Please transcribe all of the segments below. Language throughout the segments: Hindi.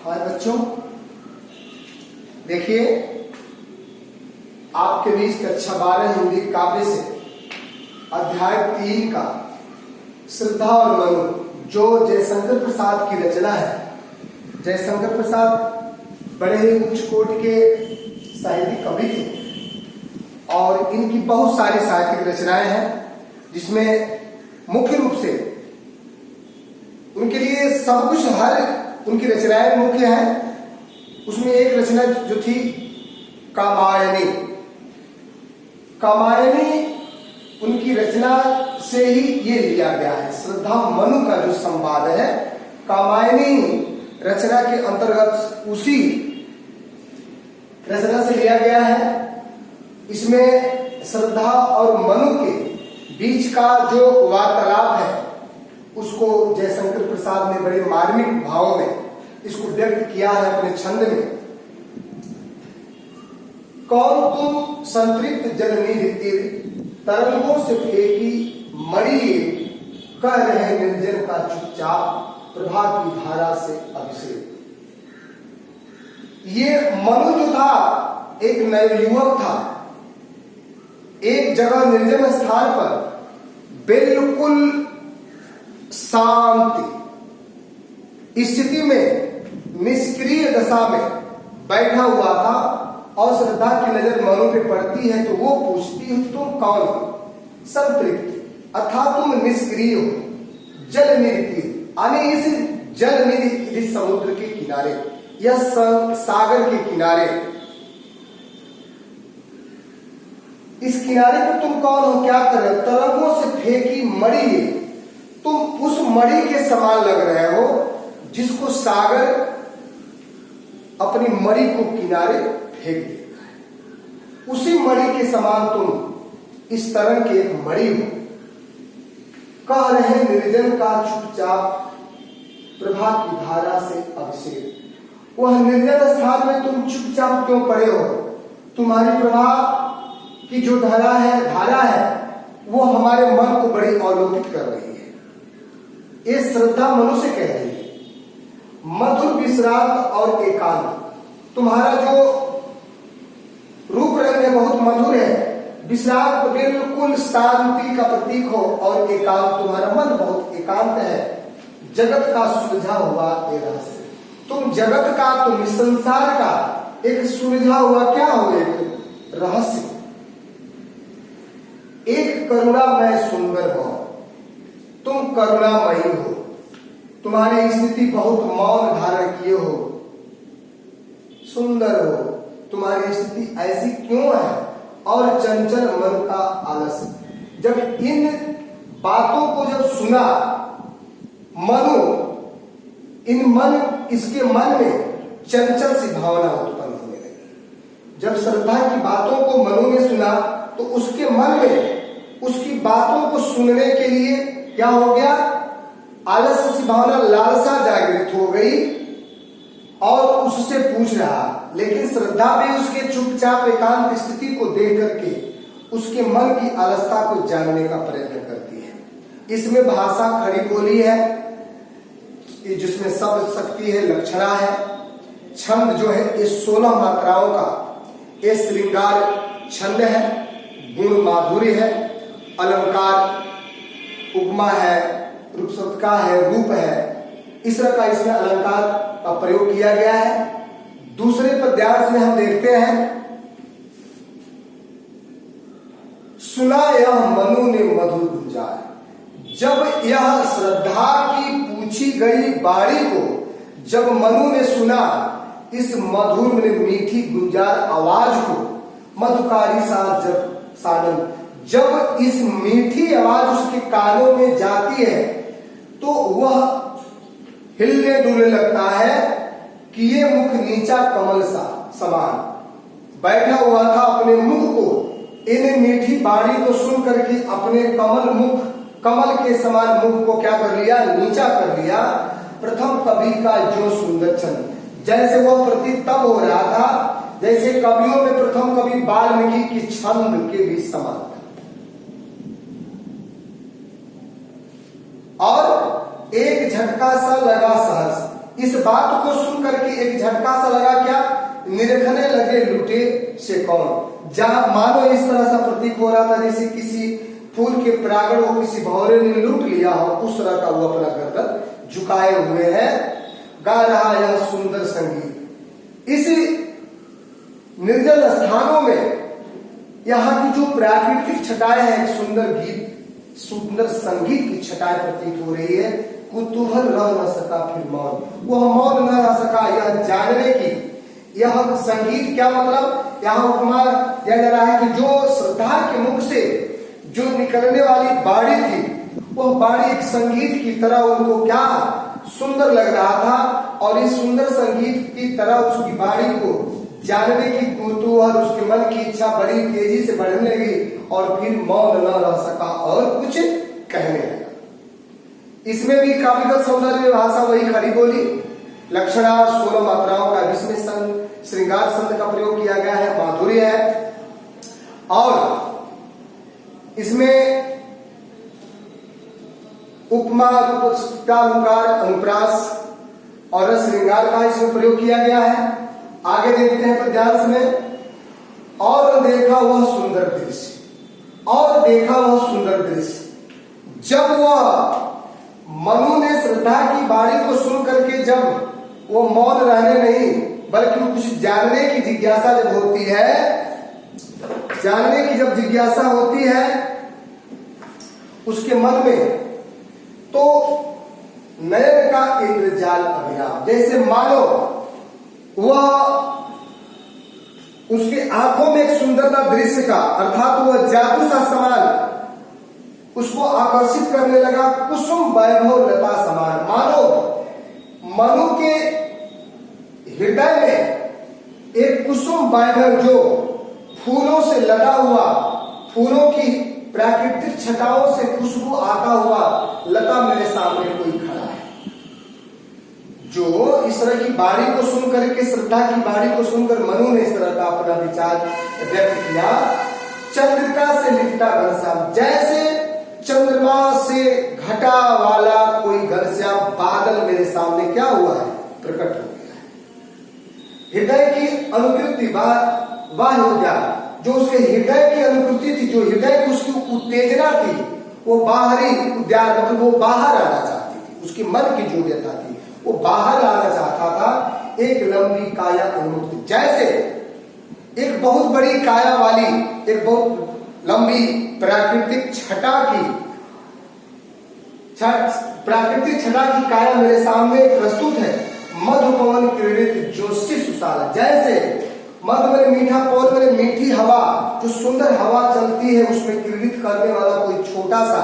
हाय बच्चों, देखिए आपके बीच कक्षा 12 हिंदी काव्य से अध्याय 3 का श्रद्धा और मनु, जो जयशंकर प्रसाद की रचना है। जयशंकर प्रसाद बड़े ही उच्च कोटि के साहित्यिक कवि थे और इनकी बहुत सारी साहित्यिक रचनाएं हैं, जिसमें मुख्य रूप से उनके लिए सब कुछ, हर उनकी रचनाएं मुख्य हैं। उसमें एक रचना जो थी कामायनी, कामायनी उनकी रचना से ही ये लिया गया है। श्रद्धा मनु का जो संवाद है कामायनी रचना के अंतर्गत उसी रचना से लिया गया है। इसमें श्रद्धा और मनु के बीच का जो वार्तालाप है उसको जयशंकर प्रसाद ने बड़े मार्मिक भावों में इसको व्यक्त किया है अपने छंद में। कौन तुम संतृप्त जलनिधि तीर, तरंगों से फेंकी मणि कह रहे निर्जन का चुपचाप, प्रभा की धारा से अभिषेक। ये मनु जो था एक नवयुवक था, एक जगह निर्जन स्थान पर बिल्कुल शांति स्थिति में निष्क्रिय दशा में बैठा हुआ था और श्रद्धा की नजर मनु पे पड़ती है तो वो पूछती है तुम कौन हो? संतृप्त अर्थात तुम निष्क्रिय हो, जल निधि, यानी इस जल निधि समुद्र के किनारे या सागर के किनारे, इस किनारे पर तुम कौन हो, क्या कर रहे हो? तरंगों से फेंकी मणि, तुम उस मणि के समान लग रहे हो जिसको सागर अपनी मणि को किनारे फेंक देता है। उसी मणि के समान तुम इस तरह के एक मणि हो, कह रहे निर्जन का चुपचाप, प्रभा की धारा से अभिषेक। वह निर्जन स्थान में तुम चुपचाप क्यों पड़े हो? तुम्हारी प्रभा की जो धारा है वो हमारे मन को बड़ी अवलोकित कर रही है। ये श्रद्धा मनु से कह रही है। मधुर विश्रांत और एकांत, तुम्हारा जो रूप रंग है बहुत मधुर है, विश्रांत बिल्कुल शांति का प्रतीक हो, और एकांत तुम्हारा मन बहुत एकांत है। जगत का सुलझा हुआ एक रहस्य, तुम जगत का, तुम संसार का एक सुलझा हुआ क्या हो, एक रहस्य, एक करुणामय सुंदर हो, तुम करुणामयी हो। तुम्हारी स्थिति बहुत मौन धारण किए हो, सुंदर हो, तुम्हारी स्थिति ऐसी क्यों है, और चंचल मन का आलस। जब इन बातों को जब सुना मनु, इसके मन में चंचल सी भावना उत्पन्न होने लगी। जब श्रद्धा की बातों को मनु ने सुना तो उसके मन में उसकी बातों को सुनने के लिए क्या हो गया, आलस्य सी भावना, लालसा जागृत हो गई और उससे पूछ रहा। लेकिन श्रद्धा भी उसके चुपचाप एकांत स्थिति को देख करके उसके मन की अलसता को जानने का प्रयत्न करती है। इसमें भाषा खड़ी बोली है, जिसमें शब्द शक्ति है, लक्षणा है। छंद जो है ये 16 मात्राओं का ये श्रृंगार छंद है, गुण माधुर्य है, अलंकार उपमा है, रूप सत्का है, रूप है, इस तरह का इसमें अलंकार का प्रयोग किया गया है। दूसरे पद्यांश में हम देखते हैं, सुना यह मनु ने मधुर गुंजार, जब यह श्रद्धा की पूछी गई बाणी को जब मनु ने सुना, इस मधुर मीठी गुंजार आवाज को, मधुकारी सा जब सानंद, जब इस मीठी आवाज उसके कानों में जाती है तो वह हिलने डुलने लगता है कि ये मुख नीचा कमल सा समान बैठा हुआ था। अपने मुख को, इन मीठी बाणी को सुन करके अपने कमल के समान मुख को क्या कर लिया, नीचा कर लिया। प्रथम कवि का जो सुंदर छंद, जैसे वह प्रतीत तब हो रहा था जैसे कवियों में प्रथम कवि वाल्मीकि की छंद के भी समान, और एक झटका सा लगा सहर्ष, इस बात को सुन करके एक झटका सा लगा, क्या? निरखने लगे लुटे से कौन। जहां मानो इस तरह सा प्रतीक हो रहा था जैसे किसी फूल के परागण को किसी भौरे ने लूट लिया हो, उस तरह का वो अपना गर्दन झुकाए हुए है, गा रहा यह सुंदर संगीत। इस निर्जल स्थानों में यहाँ की जो प्राकृतिक छटाएं हैं, एक सुंदर गीत, सुंदर संगीत की छटाएं प्रतीत हो रही है। कुतूहल रह न सका फिर मौन, वह मौन न रह सका यह जानने की। यह संगीत क्या मतलब? यहाँ उपमा दिया जा रहा है कि जो श्रद्धा के मुख से जो निकलने वाली बाड़ी थी, वह बाड़ी एक संगीत की तरह उनको क्या सुंदर लग रहा था, और इस सुंदर संगीत की तरह उसकी बाड़ी को जानने की कुतूहल, उसके मन की इच्छा बड़ी तेजी से बढ़ने लगी और फिर मौन न रह सका और कुछ कहने लगा। इसमें भी काव्यगत सौंदर्य भाषा वही खड़ी बोली, लक्षणा 16 मात्राओं का, जिसमें श्रृंगार शब्द का प्रयोग किया गया है, माधुर्य है, और इसमें उपमा, अलंकार, अनुप्रास और श्रृंगार का इसमें प्रयोग किया गया है। आगे देखते हैं पद्यांश में, और देखा वह सुंदर दृश्य, और देखा वह सुंदर दृश्य, जब वह मनु ने श्रद्धा की बाणी को सुन करके जब वो मौन रहने नहीं बल्कि कुछ जानने की जिज्ञासा जब होती है, जानने की जब जिज्ञासा होती है उसके मन में, तो नयन का इंद्रजाल अभिराम, जैसे मानो वह उसके आंखों में एक सुंदरता दृश्य का, अर्थात वह जादू सा समान उसको आकर्षित करने लगा, कुसुम वैभव लता समान। मानो मनु के हृदय में एक कुसुम वैभव जो फूलों से लदा हुआ, फूलों की प्राकृतिक छटाओं से खुशबू आता हुआ लता मेरे सामने कोई खड़ा है, जो इस तरह की बाणी को सुन करके, श्रद्धा की बाणी को सुनकर मनु ने इस तरह का अपना विचार व्यक्त किया। चंद्रिका से लिपटा घनश्याम, जैसे चंद्रमा से घटा वाला कोई घनश्याम बादल मेरे सामने क्या हुआ है, प्रकट हो गया है। हृदय की अनुकृति वाह हो गया, जो उसके हृदय की अनुकृति थी, जो हृदय की उसकी उत्तेजना थी, वो बाहरी उद्यान, मतलब वो बाहर आना चाहती थी, उसकी मन की जो व्यथा थी वो बाहर आना चाहता था। एक लंबी काया उन्मुक्त, जैसे एक बहुत बड़ी काया वाली, एक बहुत लंबी प्राकृतिक छटा की, प्राकृतिक छटा की काया मेरे सामने प्रस्तुत है। मधुपवन क्रीड़ित ज्योतिषी सुशाला, जैसे मधु में मीठा पवन में मीठी हवा, जो सुंदर हवा चलती है उसमें क्रीड़ित करने वाला कोई छोटा सा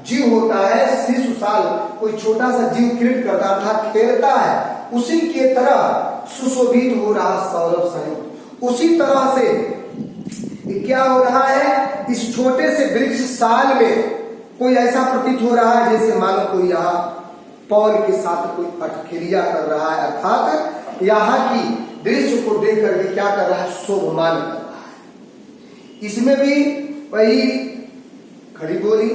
जीव होता है, शिशु साल, कोई छोटा सा जीव क्रीड़ करता था, खेलता है, उसी के तरह सुशोभित हो रहा सौरभ संयुक्त। उसी तरह से क्या हो रहा है, इस छोटे से वृक्ष साल में कोई ऐसा प्रतीत हो रहा है जैसे मानो कोई यहाँ पवन के साथ कोई अटखेलिया कर रहा है, अर्थात यहाँ की दृश्य को देख करके क्या कर रहा है, शोभमान कर रहा है। इसमें भी वही खड़ी बोली,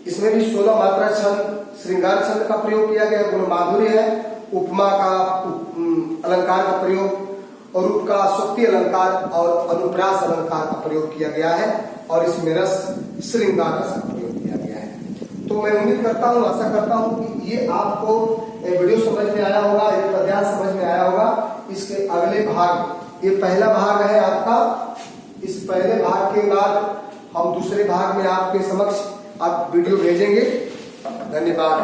इसमें भी 16 मात्रा छंद, श्रृंगार छंद का प्रयोग किया गया, गुण माधुर्य है, उपमा का अलंकार का प्रयोग, और रूप का शक्ति अलंकार और अनुप्रास अलंकार का प्रयोग किया गया है, और इसमें रस श्रृंगार रस का प्रयोग किया गया है। तो मैं उम्मीद करता हूँ, आशा करता हूँ कि ये आपको वीडियो समझ में आया होगा, ये पद्यांश समझ में आया होगा। इसके अगले भाग, ये पहला भाग है आपका, इस पहले भाग के बाद हम दूसरे भाग में आपके समक्ष आप वीडियो भेजेंगे। धन्यवाद।